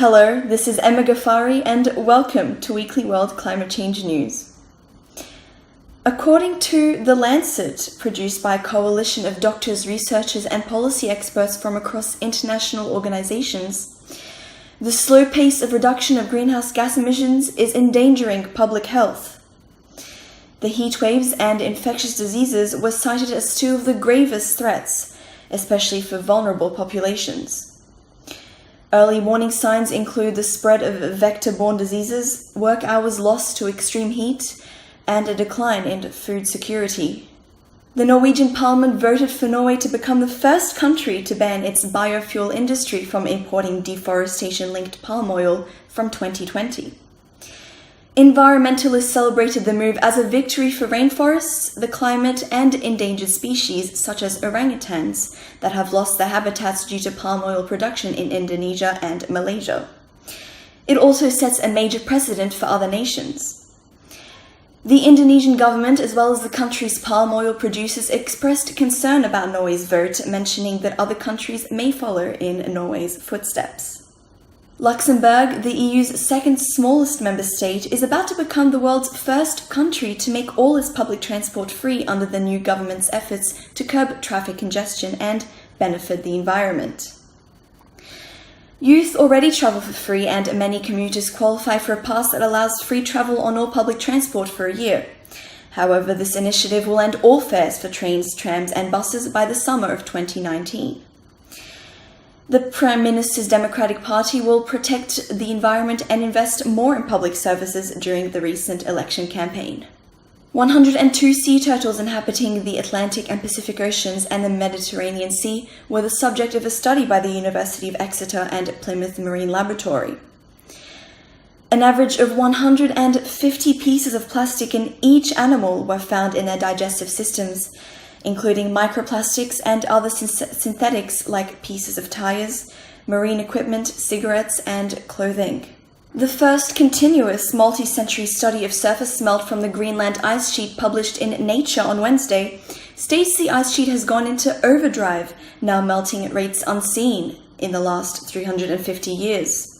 Hello, this is Emma Ghaffari and welcome to Weekly World Climate Change News. According to The Lancet, produced by a coalition of doctors, researchers and policy experts from across international organizations, the slow pace of reduction of greenhouse gas emissions is endangering public health. The heat waves and infectious diseases were cited as two of the gravest threats, especially for vulnerable populations. Early warning signs include the spread of vector-borne diseases, work hours lost to extreme heat, and a decline in food security. The Norwegian Parliament voted for Norway to become the first country to ban its biofuel industry from importing deforestation-linked palm oil from 2020. Environmentalists celebrated the move as a victory for rainforests, the climate, and endangered species such as orangutans that have lost their habitats due to palm oil production in Indonesia and Malaysia. It also sets a major precedent for other nations. The Indonesian government, as well as the country's palm oil producers, expressed concern about Norway's vote, mentioning that other countries may follow in Norway's footsteps. Luxembourg, the EU's second smallest member state, is about to become the world's first country to make all its public transport free under the new government's efforts to curb traffic congestion and benefit the environment. Youth already travel for free, and many commuters qualify for a pass that allows free travel on all public transport for a year. However, this initiative will end all fares for trains, trams and buses by the summer of 2019. The Prime Minister's Democratic Party will protect the environment and invest more in public services during the recent election campaign. 102 sea turtles inhabiting the Atlantic and Pacific Oceans and the Mediterranean Sea were the subject of a study by the University of Exeter and Plymouth Marine Laboratory. An average of 150 pieces of plastic in each animal were found in their digestive systems, including microplastics and other synthetics like pieces of tires, marine equipment, cigarettes, and clothing. The first continuous multi-century study of surface melt from the Greenland ice sheet published in Nature on Wednesday states the ice sheet has gone into overdrive, now melting at rates unseen in the last 350 years.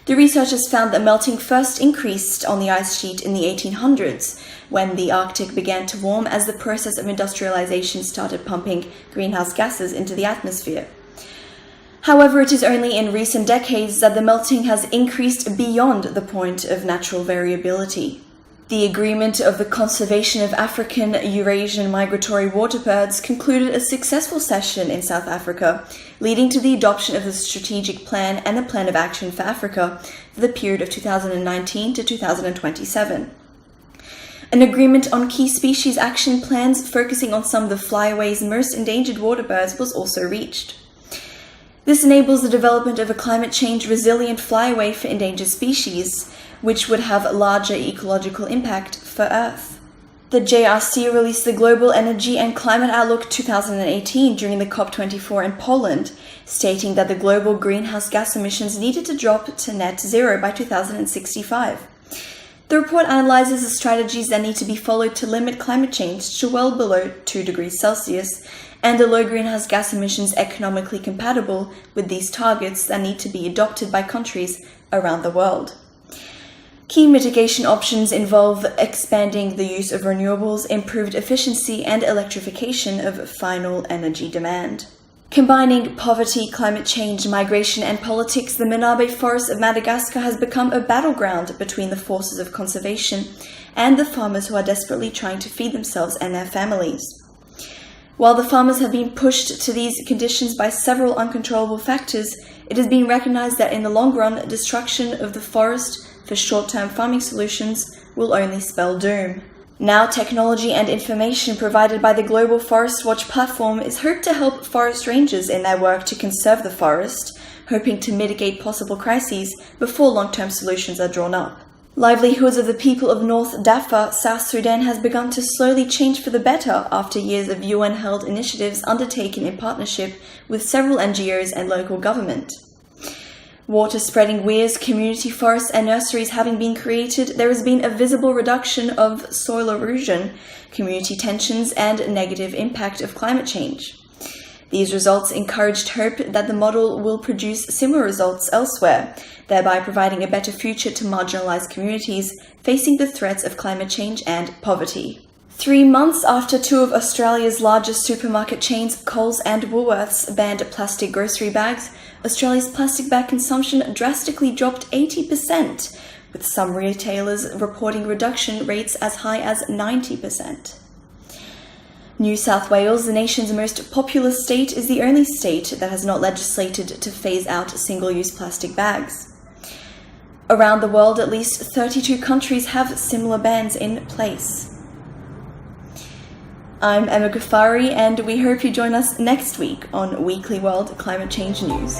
The researchers found that melting first increased on the ice sheet in the 1800s, when the Arctic began to warm as the process of industrialization started pumping greenhouse gases into the atmosphere. However, it is only in recent decades that the melting has increased beyond the point of natural variability. The agreement of the Conservation of African Eurasian Migratory Water Birds concluded a successful session in South Africa, leading to the adoption of the Strategic Plan and the Plan of Action for Africa for the period of 2019 to 2027. An agreement on key species action plans focusing on some of the Flyaway's most endangered water birds was also reached. This enables the development of a climate change resilient flyaway for endangered species, which would have a larger ecological impact for Earth. The JRC released the Global Energy and Climate Outlook 2018 during the COP24 in Poland, stating that the global greenhouse gas emissions needed to drop to net zero by 2065. The report analyzes the strategies that need to be followed to limit climate change to well below 2 degrees Celsius and the low greenhouse gas emissions economically compatible with these targets that need to be adopted by countries around the world. Key mitigation options involve expanding the use of renewables, improved efficiency, and electrification of final energy demand. Combining poverty, climate change, migration, and politics, the Menabe forest of Madagascar has become a battleground between the forces of conservation and the farmers who are desperately trying to feed themselves and their families. While the farmers have been pushed to these conditions by several uncontrollable factors, it has been recognized that in the long run, destruction of the forest for short-term farming solutions will only spell doom. Now, technology and information provided by the Global Forest Watch platform is hoped to help forest rangers in their work to conserve the forest, hoping to mitigate possible crises before long-term solutions are drawn up. Livelihoods of the people of North Darfur, South Sudan has begun to slowly change for the better after years of UN-held initiatives undertaken in partnership with several NGOs and local government. Water-spreading weirs, community forests and nurseries having been created, there has been a visible reduction of soil erosion, community tensions and negative impact of climate change. These results encouraged hope that the model will produce similar results elsewhere, thereby providing a better future to marginalized communities facing the threats of climate change and poverty. 3 months after two of Australia's largest supermarket chains, Coles and Woolworths, banned plastic grocery bags, Australia's plastic bag consumption drastically dropped 80%, with some retailers reporting reduction rates as high as 90%. New South Wales, the nation's most populous state, is the only state that has not legislated to phase out single-use plastic bags. Around the world, at least 32 countries have similar bans in place. I'm Emma Ghaffari, and we hope you join us next week on Weekly World Climate Change News.